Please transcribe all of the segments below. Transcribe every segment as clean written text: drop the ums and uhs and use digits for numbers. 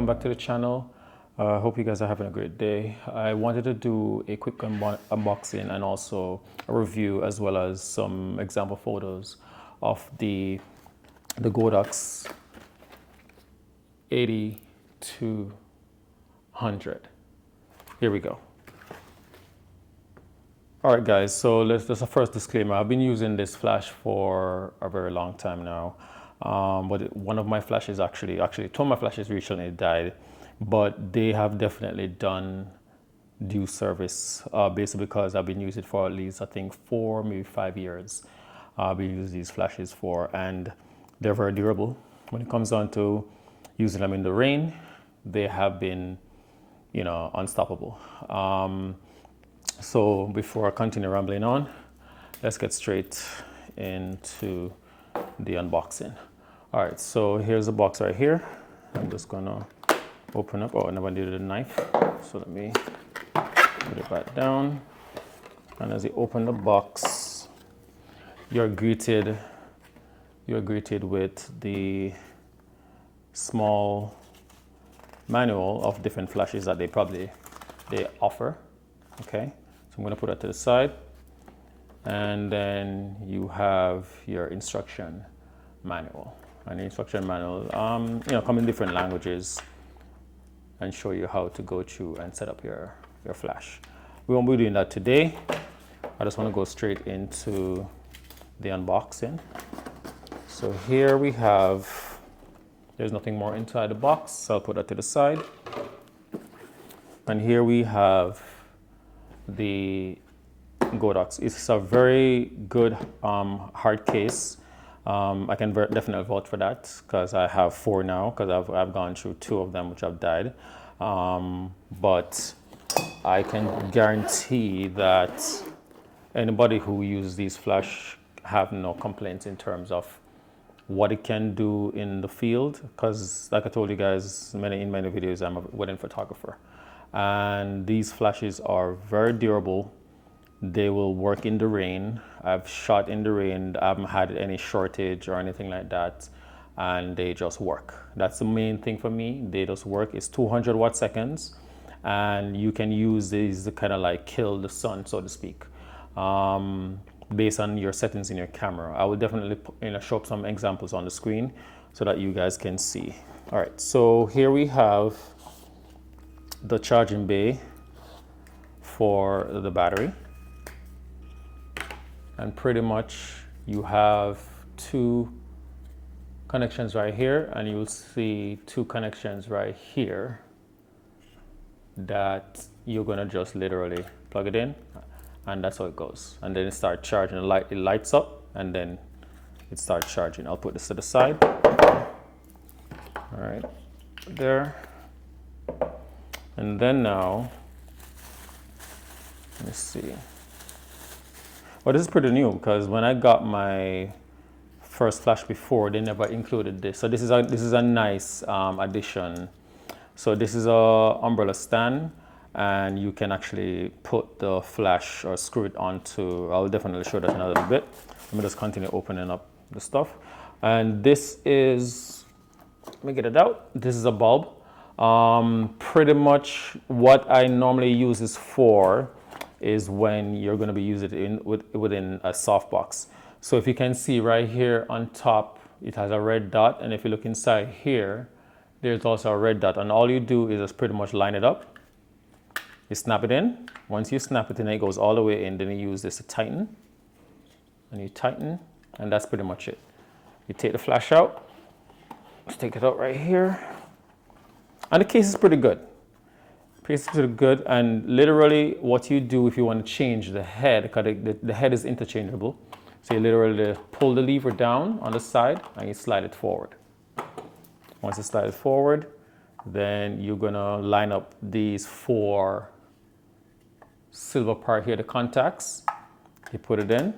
welcome back to the channel. Hope you guys are having a great day. I wanted to do a quick unboxing and also a review, as well as some example photos of the Godox AD200. Here we go. All right, guys, so there's a first disclaimer. I've been using this flash for a very long time now, but one of my flashes actually two of my flashes recently died, but they have definitely done due service, basically because I've been using it for at least, I think, 4, maybe 5 years. I've been using these flashes for, and they're very durable. When it comes down to using them in the rain, they have been, unstoppable. So before I continue rambling on, let's get straight into the unboxing. All right, so here's the box right here. I'm just gonna open up. Oh, I never needed a knife, so let me put it back down. And as you open the box, you're greeted with the small manual of different flashes that they offer. Okay, so I'm going to put that to the side, and then you have your instruction manual. And the instruction manual, come in different languages and show you how to go through and set up your flash. We won't be doing that today. I just want to go straight into the unboxing. So here we have, there's nothing more inside the box, so I'll put that to the side. And here we have the Godox. It's a very good hard case. I can definitely vouch for that because I have 4 now, because I've gone through 2 of them which have died. But I can guarantee that anybody who uses these flash have no complaints in terms of what it can do in the field, because like I told you guys in many videos, I'm a wedding photographer. And these flashes are very durable. They will work in the rain. I've shot in the rain. I haven't had any shortage or anything like that, and they just work. That's the main thing for me. They just work. It's 200 watt seconds, and you can use these to kind of like kill the sun, so to speak, based on your settings in your camera. I will definitely show up some examples on the screen so that you guys can see. All right, so here we have the charging bay for the battery, and pretty much you have 2 connections right here, and you'll see 2 connections right here that you're gonna just literally plug it in, and that's how it goes. And then it starts charging. It lights up, and then it starts charging. I'll put this to the side. All right, there. And then now, let me see. Well, this is pretty new, because when I got my first flash before, they never included this. So this is a nice addition. So this is a umbrella stand, and you can actually put the flash or screw it onto. I'll definitely show that in a little bit. Let me just continue opening up the stuff. And this is, let me get it out. This is a bulb. Pretty much what I normally use this for is when you're going to be using it within a softbox. So if you can see right here on top, it has a red dot, and if you look inside here, there's also a red dot, and all you do is just pretty much line it up. You snap it in. Once you snap it in, it goes all the way in. Then you use this to tighten, and you tighten, and that's pretty much it. You take the flash out. Let's take it out right here. And the case is pretty good. The case is pretty good, and literally what you do if you want to change the head, because the head is interchangeable. So you literally pull the lever down on the side and you slide it forward. Once you slide it forward, then you're gonna line up these 4 silver part here, the contacts. You put it in.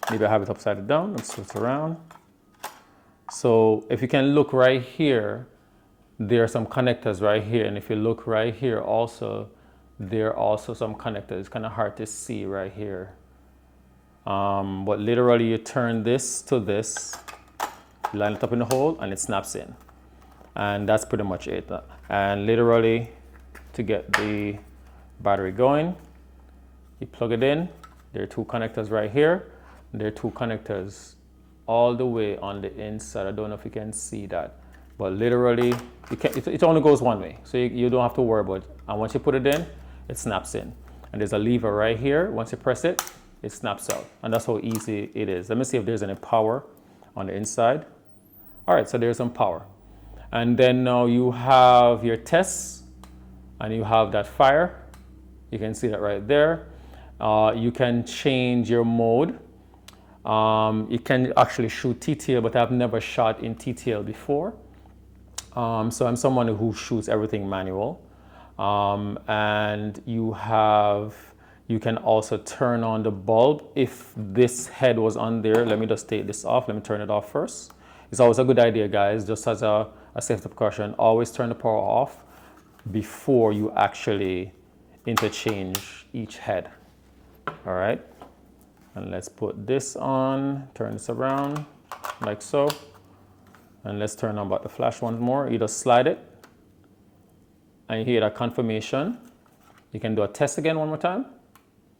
Maybe I have it upside down. Let's switch around. So if you can look right here, there are some connectors right here, and if you look right here also, there are also some connectors. It's kind of hard to see right here, but literally you turn this to this, line it up in the hole, and it snaps in. And that's pretty much it. And literally, to get the battery going, you plug it in. There are two connectors right here. There are two connectors all the way on the inside. I don't know if you can see that, but literally it only goes one way, so you don't have to worry about it. And once you put it in, it snaps in. And there's a lever right here. Once you press it, it snaps out. And that's how easy it is. Let me see if there's any power on the inside. All right, so there's some power. And then now you have your tests, and you have that fire. You can see that right there. You can change your mode. You can actually shoot TTL, but I've never shot in TTL before. So I'm someone who shoots everything manual. And you can also turn on the bulb. If this head was on there, let me just take this off. Let me turn it off first. It's always a good idea, guys, just as a safety precaution, always turn the power off before you actually interchange each head. All right. And let's put this on, turn this around like so. And let's turn on about the flash once more. You just slide it and you hear that confirmation. You can do a test again one more time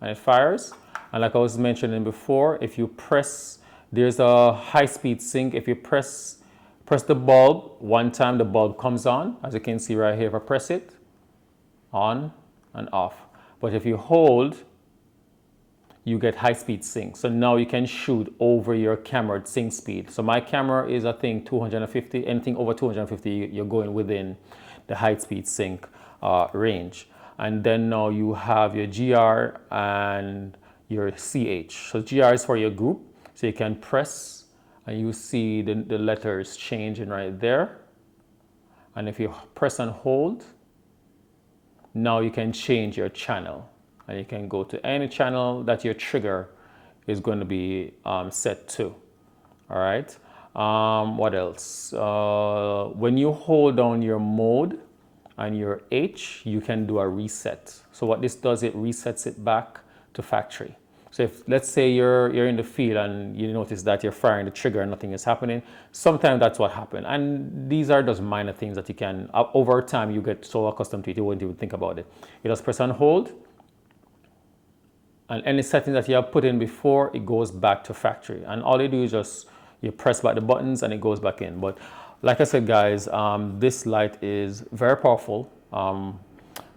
and it fires. And like I was mentioning before, if you press, there's a high-speed sync. If you press the bulb one time, the bulb comes on. As you can see right here, if I press it, on and off. But if you hold, you get high-speed sync. So now you can shoot over your camera at sync speed. So my camera is, I think, 250. Anything over 250, you're going within the high-speed sync range. And then now you have your GR and your CH. So GR is for your group. So you can press and you see the letters changing right there. And if you press and hold, now you can change your channel. And you can go to any channel that your trigger is going to be set to. All right. What else? When you hold down your mode and your H, you can do a reset. So what this does, it resets it back to factory. So if, let's say you're in the field and you notice that you're firing the trigger and nothing is happening, sometimes that's what happened. And these are just minor things that you can, over time, you get so accustomed to it, you won't even think about it. You just press and hold. And any settings that you have put in before, it goes back to factory. And all you do is just, you press back the buttons and it goes back in. But like I said, guys, this light is very powerful.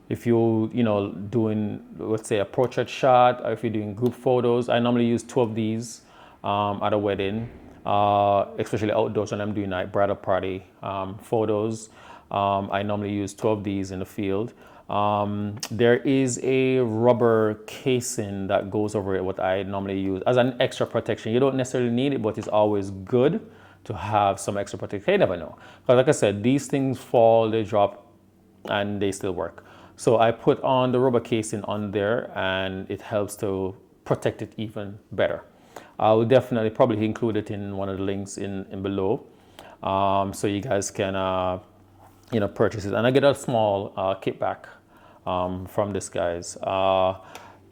If you're, doing, let's say, a portrait shot, or if you're doing group photos, I normally use 2 of these at a wedding, especially outdoors when I'm doing like bridal party photos. I normally use 2 of these in the field. There is a rubber casing that goes over it, what I normally use as an extra protection. You don't necessarily need it, but it's always good to have some extra protection. You never know. But like I said, these things fall, they drop, and they still work. So I put on the rubber casing on there and it helps to protect it even better. I will definitely probably include it in one of the links in below, so you guys can purchase it. And I get a small kickback from this, guys.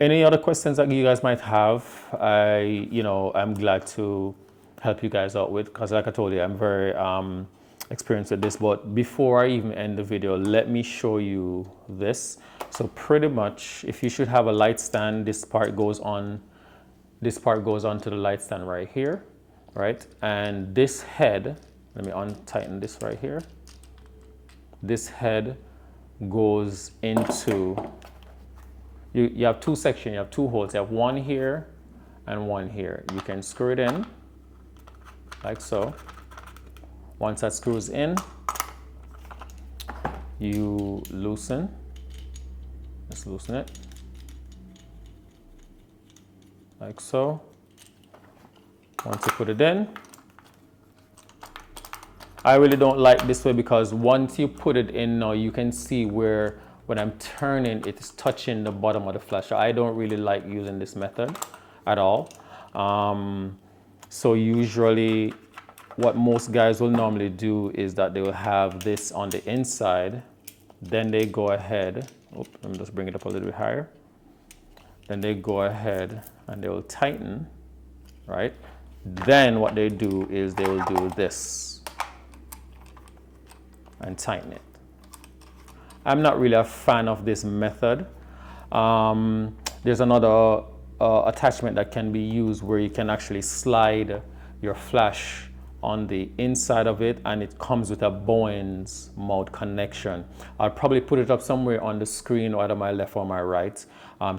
Any other questions that you guys might have, I'm glad to help you guys out with, because like I told you, I'm very experienced with this. But before I even end the video, let me show you this. So pretty much, if you should have a light stand, this part goes on to the light stand right here, right? And this head, let me untighten this right here. This head goes into, you have 2 sections, you have 2 holes. You have one here and one here. You can screw it in like so. Once that screws in, you loosen. Just loosen it like so. Once you put it in, I really don't like this way, because once you put it in now, you can see where when I'm turning, it's touching the bottom of the flash. I don't really like using this method at all. So usually what most guys will normally do is that they will have this on the inside. Then they go ahead, let me just bring it up a little bit higher. Then they go ahead and they will tighten, right? Then what they do is they will do this. and tighten it. I'm not really a fan of this method. There's another attachment that can be used where you can actually slide your flash on the inside of it, and it comes with a Bowens mount connection. I'll probably put it up somewhere on the screen, either my left or my right,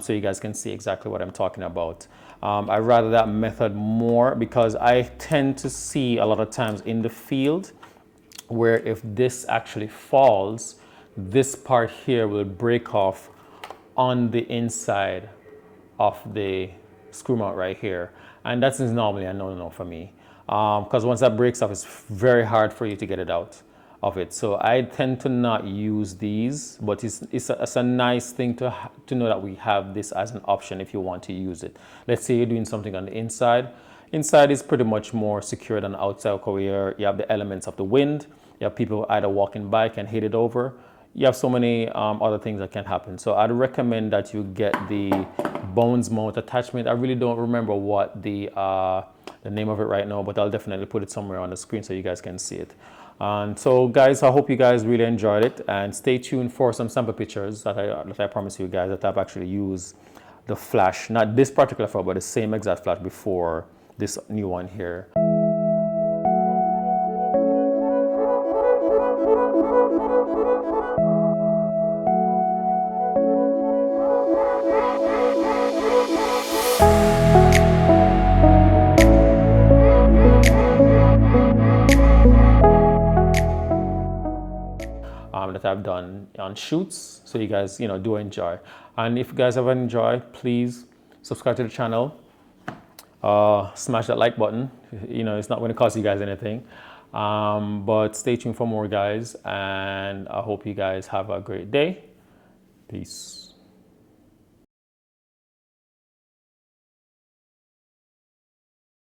so you guys can see exactly what I'm talking about. I rather that method more because I tend to see a lot of times in the field where if this actually falls, this part here will break off on the inside of the screw mount right here. And that is normally a no-no for me. Because once that breaks off, it's very hard for you to get it out of it. So I tend to not use these, but it's a nice thing to know that we have this as an option if you want to use it. Let's say you're doing something on the inside. Inside is pretty much more secure than outside, where you have the elements of the wind. You have people either walking by can hit it over. You have so many other things that can happen. So I'd recommend that you get the Bowens mount attachment. I really don't remember what the name of it right now, but I'll definitely put it somewhere on the screen so you guys can see it. And so guys, I hope you guys really enjoyed it, and stay tuned for some sample pictures that I promise you guys that I've actually used the flash, not this particular flash, but the same exact flash before this new one here. That I've done on shoots, so you guys do enjoy. And if you guys have enjoyed, please subscribe to the channel, smash that like button. It's not going to cost you guys anything, but stay tuned for more, guys, and I hope you guys have a great day. Peace.